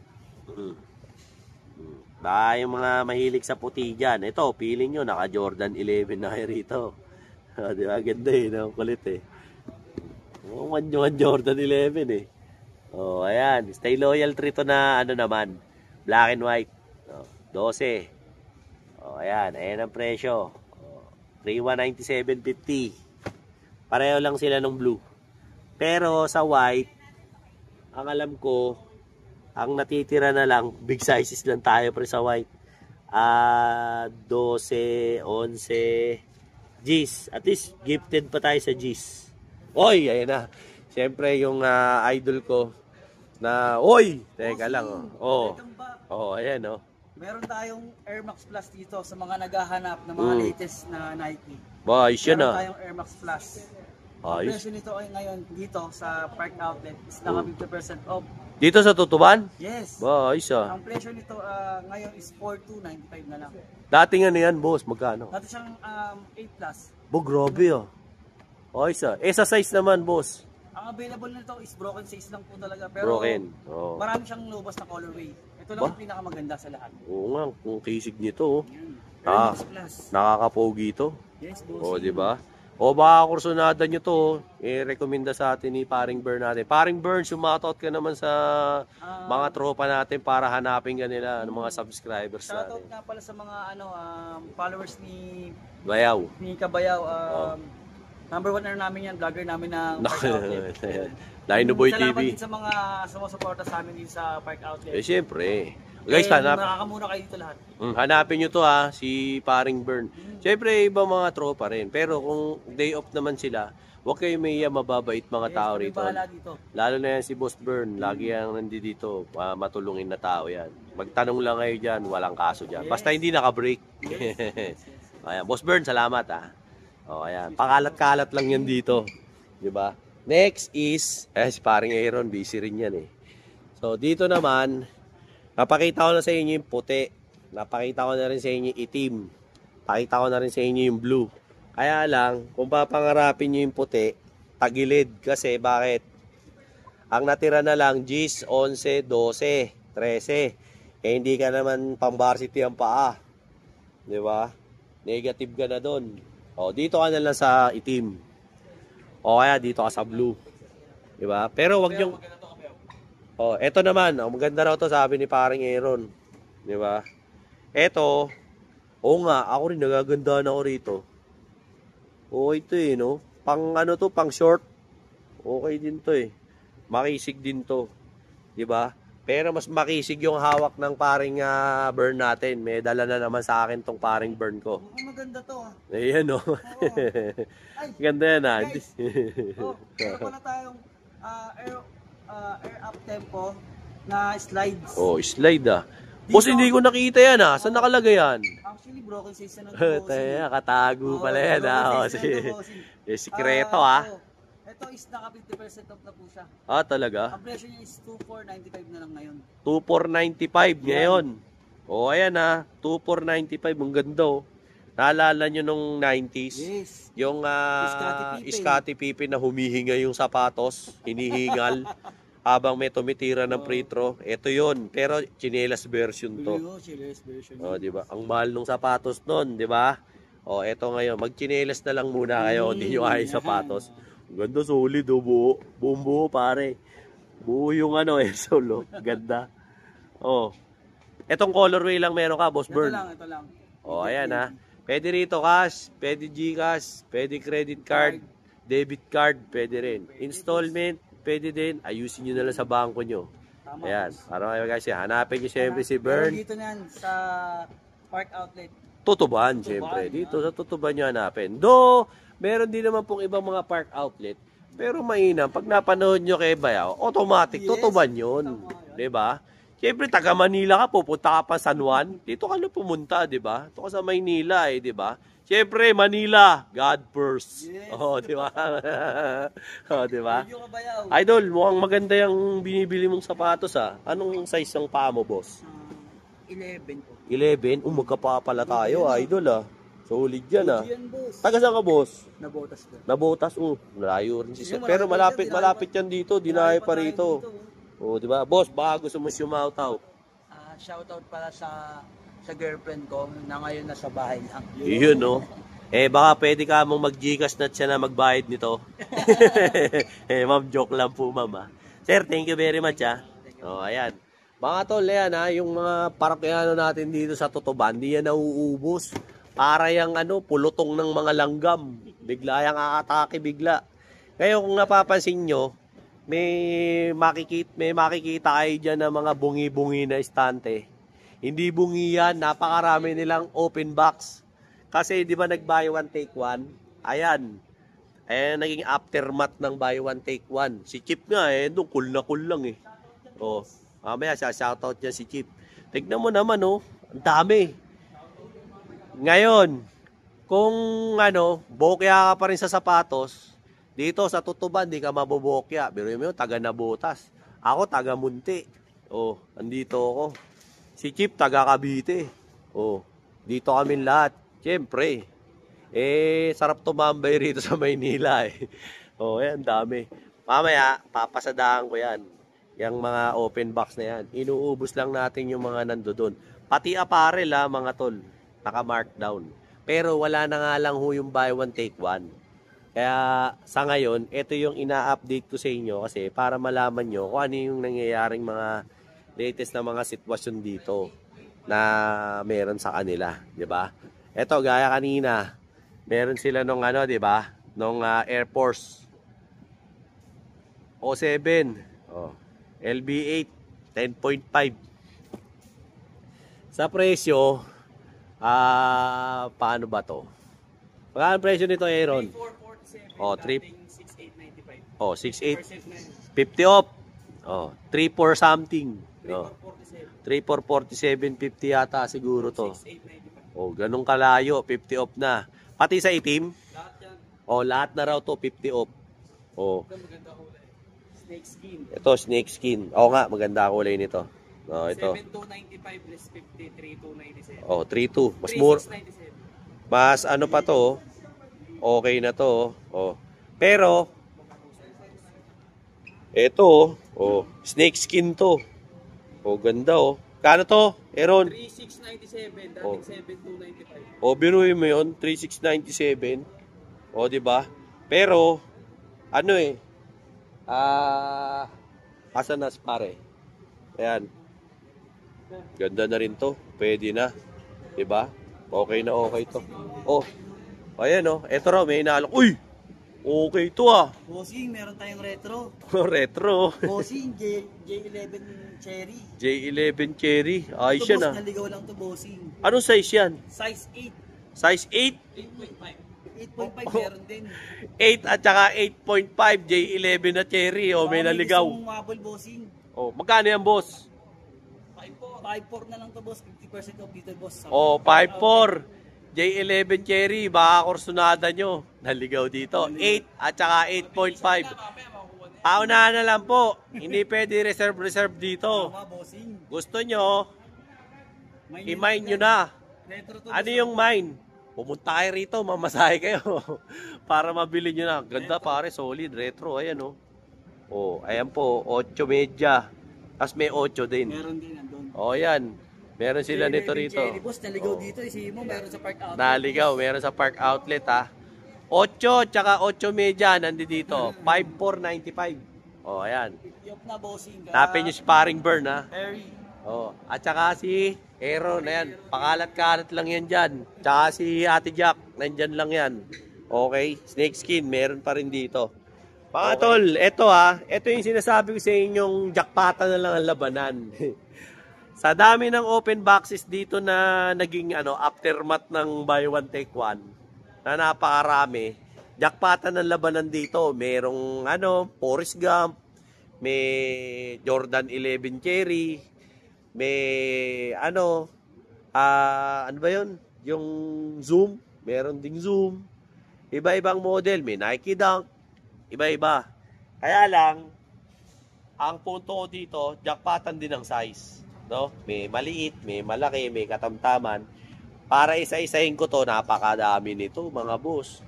Baka yung mga mahilig sa puti dyan. Ito, feeling nyo, naka Jordan 11 na kayo rito. Di ba? Ganda no? Kulit One Jordan 11 Oh, ayan. Stay Loyal 3 to na naman. Black and white. 12. Oh, ayan. Ayan ang presyo. 3,197.50. Pareho lang sila ng blue. Pero sa white, ang alam ko, ang natitira na lang, big sizes lang tayo pre sa white. 12, 11, G's. At least, gifted pa tayo sa G's. Oy, ayan na. Siyempre, yung idol ko na, oy! Teka lang. Oh, ayan Meron tayong Air Max Plus dito sa mga naghahanap ng mga latest na Nike. Ayos yan Meron tayong Air Max Plus. Ang Ayos. presyo nito ay ngayon dito sa Park Outlet is naka 50% off. Dito sa Tutuban? Yes. Ayos Ang presyo nito ngayon is 4,295 na lang. Dating yan, boss? Magkano? Dati siyang 8 plus. Grabe Ayos sa size naman, boss? Ang available nito is broken size lang po talaga. Pero Broken. marami siyang lubos na colorway. Ito lang ang pinakamaganda sa lahat. Oo nga, kung kisig nito. Air Max Plus. Nakakapogi ito. Yes, boss. Di ba? Baka kursunada nyo to, i-recommenda sa atin ni Paring Burn natin. Paring Burn, sumatout ka naman sa mga tropa natin para hanapin ka nila ng mga subscribers natin. Shoutout nga pala sa mga followers ni Bayaw. Kabayaw. Number 1 namin yan, vlogger namin ng Park Outlet. Lino Boy Salamat TV. din sa mga sumusuporta sa amin din sa Park Outlet. Siyempre. Guys, nakakamura kayo dito lahat. Hanapin nyo to si Paring Burn. Siyempre, ibang mga tropa rin. Pero kung day off naman sila, Huwag kayo may mababait mga tao kami rito. bahala dito. Lalo na yan si Boss Bern, lagi yan nandito, matulungin na tao yan. Magtanong lang kayo dyan, walang kaso dyan. Basta hindi naka-break. Ayan, Boss Bern, salamat O, ayan, pakalat-kalat lang yan dito. Diba? Next is, si paring Aaron, busy rin yan eh. So, dito naman, napakita ko na sa inyo yung puti. Napakita ko na rin sa inyo yung itim. Pakita ko na rin sa inyo yung blue. Kaya lang, kung papangarapin nyo yung puti, tagilid. Kasi bakit? Ang natira na lang, 10, 11, 12, 13. Hindi ka naman pang-varsity ang paa. Di ba? Negative ka na doon. O, dito ka na lang sa itim. O kaya dito ka sa blue. Di ba? Pero wag yung... O, eto naman. Maganda raw to, sabi ni paring Aaron. Di ba? Eto, oo nga, ako rin nagaganda na ako rito. Okay to no? Pang ano to, pang short. Okay din to Makisig din to. 'Di ba? Pero mas makisig yung hawak ng paring burn natin. May dala na naman sa akin tong paring burn ko. Maganda to Ayan Ay, ganda yan guys. Meron pala tayong air up tempo na slides. Slide Boss, hindi ko nakita yan Saan nakalagay yan? Actually, broken size na Taya, katago pala yan sikreto Ito is naka 50% off na po siya. Talaga? Ang presyo niya is 2,495 na lang ngayon. 2,495 ngayon. Ayan 2,495. Ang ganda Naalala nyo nung 90s? Yes. Yung Scottie Pippen na humihinga yung sapatos, hinihingal. Habang may tumitira ng free throw, ito yun. Pero chinelas version to. Chinelas version. Di ba? Ang mahal ng sapatos nun, di ba? Eto ngayon, magchinelas na lang muna kayo, hindi nyo kaya sapatos. Ganda, solid buo. Buong buo, pare. Buo yung solo. Ganda. Etong colorway lang meron ka, Boss Bird. Ito lang. Ayan Pwede rito cash, pwede Gcash, pwede credit card, debit card, pwede rin. Installment, pwede din. Ayusin nyo na lang sa bangko nyo. Tama. Ayan. Para kayo guys, hanapin nyo siyempre si Bern. Dito na yan sa Park Outlet. Tutuban, siyempre. Dito sa Tutuban nyo hanapin. Though, meron din naman pong ibang mga park outlet. Pero mainam, pag napanood nyo kay Bayaw, automatic, Tutuban yun. Diba? Siyempre, taga Manila ka, pupunta ka pa San Juan. Dito ka na pumunta, diba? Ito ka sa Maynila diba? Siyempre, Manila, God first. Yes. Diba? Diba? Review ka Bayaw. Idol, mukhang maganda yung binibili mong sapatos Anong size ng paa mo, boss? 11 po. 11? Magkapapala tayo, idol Solid yan Yan, boss. Taga saan ka, boss? Nabotas ko. Nabotas, layo rin si Sir. Pero malapit yan dito, dinayo pa rito. Diba? Boss, baka gusto mo shout-out. Shoutout pala sa girlfriend ko na ngayon nasa bahay lang. Yun, baka pwede ka mong mag-Gcash na siya na magbayad nito. Ma'am, joke lang po, ma'am. Sir, thank you very much, ayan. Mga tol, ayan, yung mga parakyano natin dito sa Tutuban, di yan nauubos. Para yung pulutong ng mga langgam. Bigla yung aatake, bigla. Ngayon, kung napapansin nyo, may makikita kayo dyan ng mga bungi-bungi na estante. Hindi bungi yan, napakarami nilang open box. Kasi di ba nag-buy one take one? Ayan. Naging aftermath ng buy one take one. Si Chip nga doon cool na cool lang mamaya shoutout niya si Chip. Tignan mo naman ang dami. Ngayon, kung bokya ka pa rin sa sapatos, dito sa Tutuban, di ka mabobokya. Pero yun, taga Nabotas. Ako, taga Munti. Andito ako. Si Chip, taga Cavite. Dito kami lahat. Siyempre. Sarap tumambay rito sa Maynila yan, dami. Mamaya, papasadahan ko yan. Yung mga open box na yan. Inuubos lang natin yung mga nandoon. Pati apparel mga tol. Naka-markdown. Pero wala na nga lang yung buy one, take one. Kaya sa ngayon, ito yung ina-update ko sa inyo kasi para malaman nyo kung ano yung nangyayaring mga latest na mga sitwasyon dito na meron sa kanila, di ba? Ito, gaya kanina, meron sila nung di ba? Nung Air Force O7, LB8, 10.5. Sa presyo, paano ba to? Magkano presyo nito, Aaron? 3,447. Oh, 6.8. 50% na yun. 50 off. Oh, 3.4 something. Oh, 3,447. 3.4, 47.50 yata siguro to. 6,895. Oh, ganun kalayo, 50 off na. Pati sa itim? Lahat yan. Oh, lahat na raw to 50 off. Oh, Ito maganda kulay. Snake skin. ito snake skin. Oo nga, maganda kulay nito. Oh, ito. 7,295 less 50, 3,297. Oh, 3.2. Mas more. 3,697. Mas ano pa to? Okay na to. Oh. Pero ito, oh, snake skin to. Oh, ganda oh. Kano to, Aaron? 3,697, Oh. dating 7,295. O, biruin mo yun, 3,697. O, di ba? Pero, ano eh, asan na pare? Ayan. Ganda na rin to. Pwede na. Di ba? Okay na okay to. Oh, ayan oh. Eto raw, may inaalok. Uy! Okay to ah. Bossing, meron tayong retro. Retro. Bossing, J11 Cherry. J11 Cherry. Ayos Ito yan boss, ah. naligaw lang to bossing. Anong size yan? Size 8. Size 8? 8.5 meron din. 8 at saka 8.5 J11 na cherry. O, may naligaw. May gustong mabol bossing. O, magkano yan, boss? 5.4 na lang to boss. 50% off dito boss. O, 5.4 J11 cherry. Baka kursunada nyo. Naligaw dito. 8 at saka 8.5. Paunahan na lang po. Hindi pwede reserve dito. Tama bossing. Gusto nyo, i-mine nyo na. Retro to. Ano yung mine? Pumunta kayo rito, mamasahe kayo. Para mabili nyo na. Ganda pare, solid, retro. Ayan o. Oh. Oh, ayan po, 8.media. Tapos may 8 din. Meron din nandun. Oh, ayan. Meron sila nito rito. Cherry boss, naligaw dito. Isipin mo, meron sa park outlet. Naligaw, meron sa park outlet ha. 8 tsaka 8.media nandito. 5.495. Oh, ayan. Yup na bossing. Tapin nyo si Paring Burn ha. Harry. Oh, at saka si Aaron, ayan. Pakalat-kalat lang yan dyan. Tsaka si Ate Jack, nandyan lang yan. Okay, snake skin, meron pa rin dito. Mga tol, eto ha. Eto yung sinasabi ko sa inyong jackpata na lang ang labanan. Sa dami ng open boxes dito na naging aftermath ng buy one take one, na napakarami, jackpata ng labanan dito. Merong Forrest Gump, may Jordan 11 Cherry, may ano ba yun? Yung Zoom, meron ding Zoom. Iba-ibang model, may Nike Dunk, iba-iba. Kaya lang, ang punto ko dito, jackpatan din ng size. No? May maliit, may malaki, may katamtaman. Para isa-isahin ko to, napakadami nito, mga boss.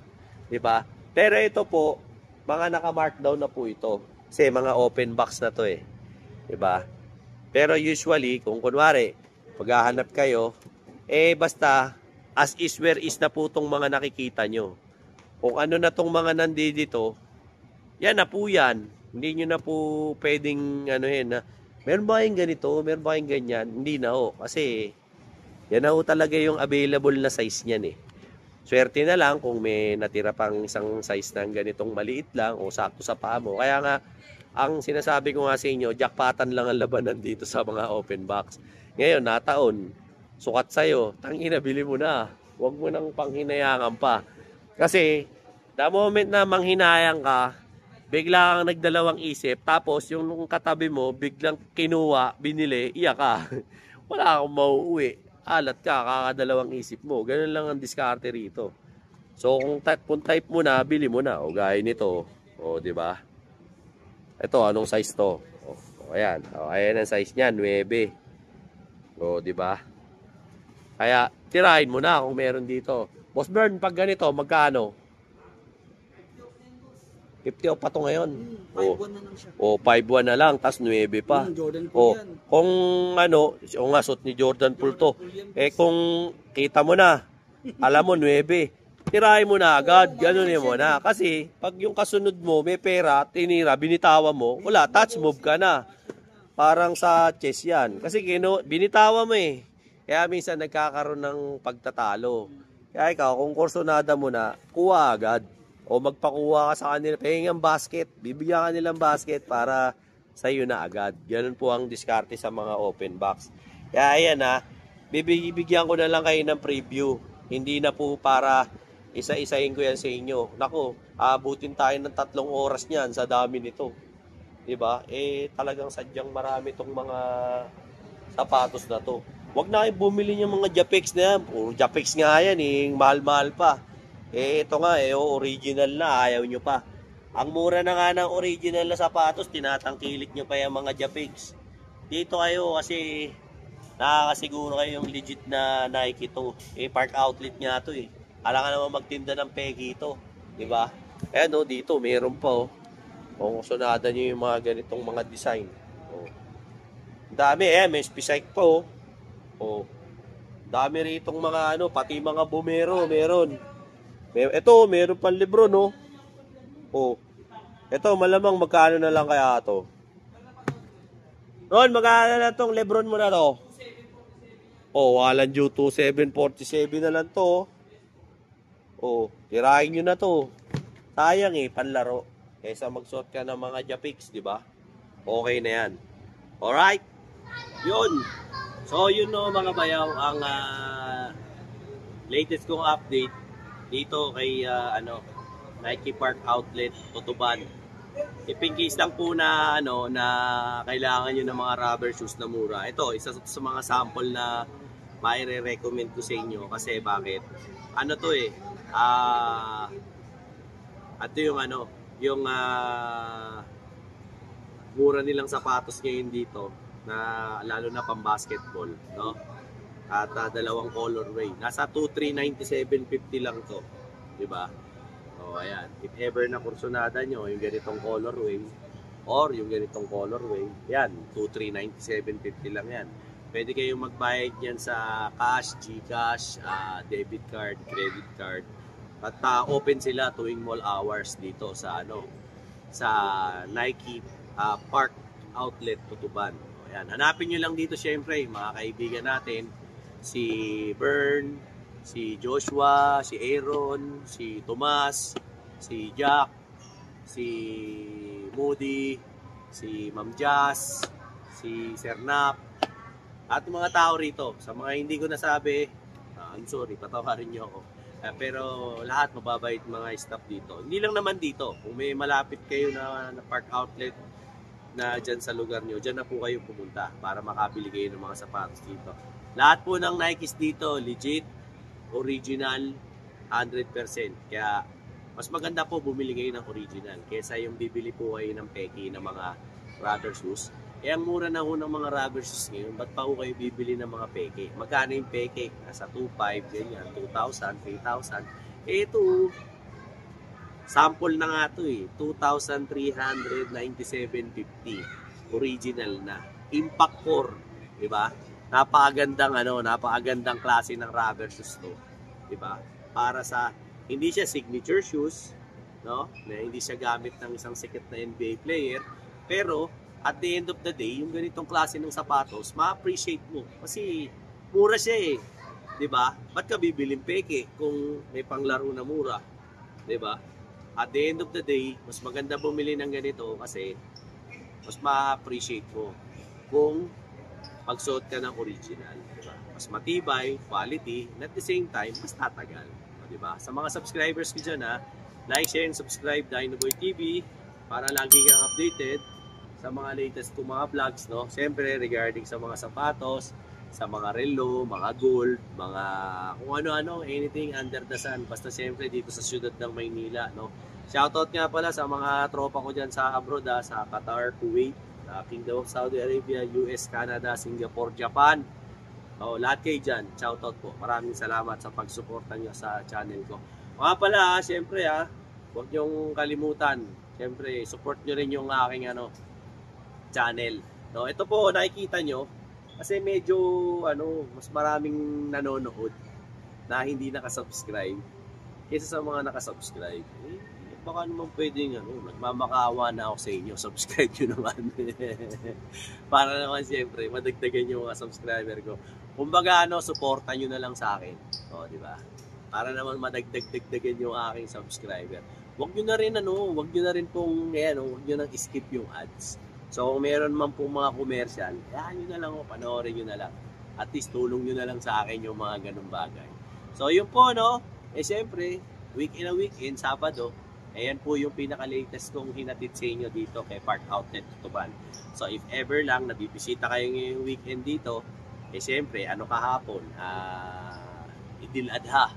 Diba? Pero ito po, mga naka-markdown na po ito. Kasi mga open box na to eh. Diba? Pero usually, kung kunwari, paghahanap kayo, basta, as is where is na po itong mga nakikita nyo. Kung ano na itong mga nandito, yan na po yan. Hindi nyo na po pwedeng, meron ba kayong ganito, meron ba kayong ganyan? Hindi na ho. Kasi, yan na ho talaga yung available na size niyan eh. Swerte na lang kung may natira pang isang size ng ganitong maliit lang o sakto sa paa mo. Kaya nga, ang sinasabi ko nga sa inyo, jackpatan lang ang labanan dito sa mga open box. Ngayon, nataon, sukat sa'yo, tangina, bili mo na. Huwag mo nang panghinayangan pa. Kasi, the moment na manghinayang ka, bigla kang nagdalawang isip, tapos yung katabi mo, biglang kinuha, binili, iyak ka. Wala akong mauuwi. Alat ka, kakadalawang isip mo. Ganun lang ang diskarte rito. So, kung type mo na, bili mo na. O, gaya nito. O, di ba? Ito, anong size to? O, ayan. O, ayan ang size niyan, 9. O, di ba? Kaya, tirahin mo na kung meron dito. Boss Bern, pag ganito, magkano? 50 pa to ngayon. 5.1 na lang siya. O, 5.1 na lang, tas 9 pa. Jordan O, po yan. kung o nga, suot ni Jordan Poole to. Kung kita mo na, alam mo, 9. Tirahin mo na agad, ganunin mo na. Kasi, pag yung kasunod mo, may pera, tinira, binitawa mo, wala, touch move ka na. Parang sa chess yan. Kasi binitawa mo eh. Kaya minsan nagkakaroon ng pagtatalo. Kaya ikaw, kung kursonada mo na, kuha agad. O magpakuha ka sa kanila, pahingang basket, bibigyan ka nilang basket para sa iyo na agad. Ganun po ang diskarte sa mga open box. Kaya ayan bibigyan ko na lang kayo ng preview. Hindi na po para Isa-isahin ko yan sa inyo. Nako, abutin tayo ng 3 oras niyan sa dami nito. 'Di ba? Talagang sadyang marami tong mga sapatos na to. Huwag na kayo bumili ng mga Japex na yan. Puro Japex nga yan, mahal-mahal pa. Ito nga, original na, ayaw nyo pa. Ang mura na nga ng original na sapatos, tinatangkilik nyo pa yung mga Japex. Dito kayo kasi nakakasiguro kayo yung legit na Nike to. Park outlet nga to Alam ka naman magtinda ng pegi ito. Diba? Ayan dito, meron pa Kung sunada nyo yung mga ganitong mga design. Dami may Spicike pa dami ritong mga pati mga bumero meron. Ito, meron pang Lebron ito malamang magkano na lang kaya to. Ron, magkano na tong Lebron mo na to? Walang due to 747 na lang to. Tirahin nyo na to. Sayang panlaro. Kaysa magsuot ka ng mga Japix, di ba? Okay na yan. Alright? Yun. So, yun mga bayaw, ang latest kong update dito kay Nike Park Outlet, Tutuban. Ipin case lang po na na kailangan nyo ng mga rubber shoes na mura. Ito, isa sa mga sample na mai-recommend ko sa inyo kasi bakit? Ito yung yung mura nilang sapatos ngayon dito na lalo na pang basketball, no? At dalawang colorway. Nasa 2,397.50 lang to, 'di ba? Ayan. If ever na kursunada nyo yung ganitong colorway or yung ganitong colorway, yan, 2,397.50 lang yan. Pwede kayong magbayad yan sa cash, GCash, debit card, credit card. At open sila tuwing mall hours dito sa sa Nike Park Outlet Tutuban. Ayan, hanapin nyo lang dito syempre mga kaibigan natin, si Bern, si Joshua, si Aaron, si Tomas, si Jack, si Moody, si Ma'am Jazz, si Sir Nap, at mga tao rito. Sa mga hindi ko nasabi, I'm sorry, patawarin nyo ako. Pero lahat mababait mga staff dito. Hindi lang naman dito. Kung may malapit kayo na park outlet na dyan sa lugar nyo, dyan na po kayo pumunta para makabili kayo ng mga sapatos dito. Lahat po ng Nikes dito, legit, original, 100%. Kaya mas maganda po bumili kayo ng original kaysa yung bibili po kayo ng peki ng mga rubber shoes. Ang mura na ho ng mga rubber shoes ngayon, ba't pa ho kayo bibili ng mga peki? Magkano yung peki? Nasa 2,500, ganyan, 2,000, 3,000. Ito, sample na nga ito 2,397.50. Original na. Impact Core, di ba? Napakagandang klase ng rubber shoes to, di ba? Para sa hindi siya signature shoes, no? Na hindi siya gamit ng isang sikat na NBA player, pero at the end of the day, yung ganitong klase ng sapatos, ma-appreciate mo kasi mura siya di ba? Ba't ka bibiling peke kung may panglaro na mura, di ba? At the end of the day, mas maganda bumili ng ganito kasi mas ma-appreciate mo kung pagsuot ka ng original, di ba? Mas matibay, quality, and at the same time, mas tatagal, di ba? Sa mga subscribers ko dyan, like, share, and subscribe Dinoboy TV para lagi kang updated sa mga latest kong mga vlogs, no? Siyempre, regarding sa mga sapatos, sa mga relo, mga gold, mga kung ano-ano, anything under the sun. Basta siyempre dito sa siyudad ng Maynila, no? Shoutout nga pala sa mga tropa ko dyan sa abroad, sa Qatar, Kuwait, Kingdom of Saudi Arabia, US, Canada, Singapore, Japan. Lahat kayo dyan, shoutout po. Maraming salamat sa pagsuporta nyo sa channel ko. Mga pala, siyempre huwag nyong kalimutan. Siyempre, support nyo rin yung aking channel. No, ito po nakikita nyo kasi medyo mas maraming nanonood na hindi nakasubscribe kaysa sa mga nakasubscribe. Baka naman pwedeng nagmamakaawa na ako sa inyo, subscribe nyo naman. Para naman siyempre madagdagan yung mga subscriber ko. Kumbaga suporta nyo na lang sa akin. Di ba? Para naman madagdagan yung aking subscriber. Huwag nyo na rin huwag nyo na rin pong huwag nyo nang skip yung ads. So kung meron man pong mga commercial, nyo na lang panoorin nyo na lang. At least tulong nyo na lang sa akin yung mga ganung bagay. So yun po siyempre, weekend, Sabado, ayan po yung pinaka-latest kong hinatid sa inyo dito kay Park Outlet Tutuban. So if ever lang nabibisita kayo ngayong weekend dito, siyempre, kahapon, Idil Adha,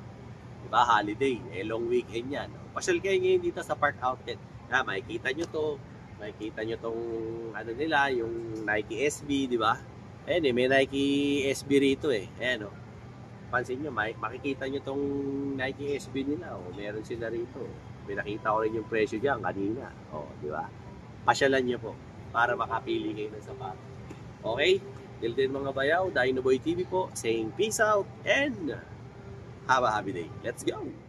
diba, holiday, long weekend yan. Pasyal kayo ngayon dito sa Park Outlet. Makikita nyo tong nila, yung Nike SB, di ba? Ayan may Nike SB rito Ayan pansin nyo, makikita nyo tong Nike SB nila, meron sila rito. May nakita ko rin yung presyo dyan kanina. Di ba? Pasyalan nyo po para makapili kayo ng sapatos. Okay? Till then mga bayaw, Dinoboy TV po saying peace out and have a happy day. Let's go!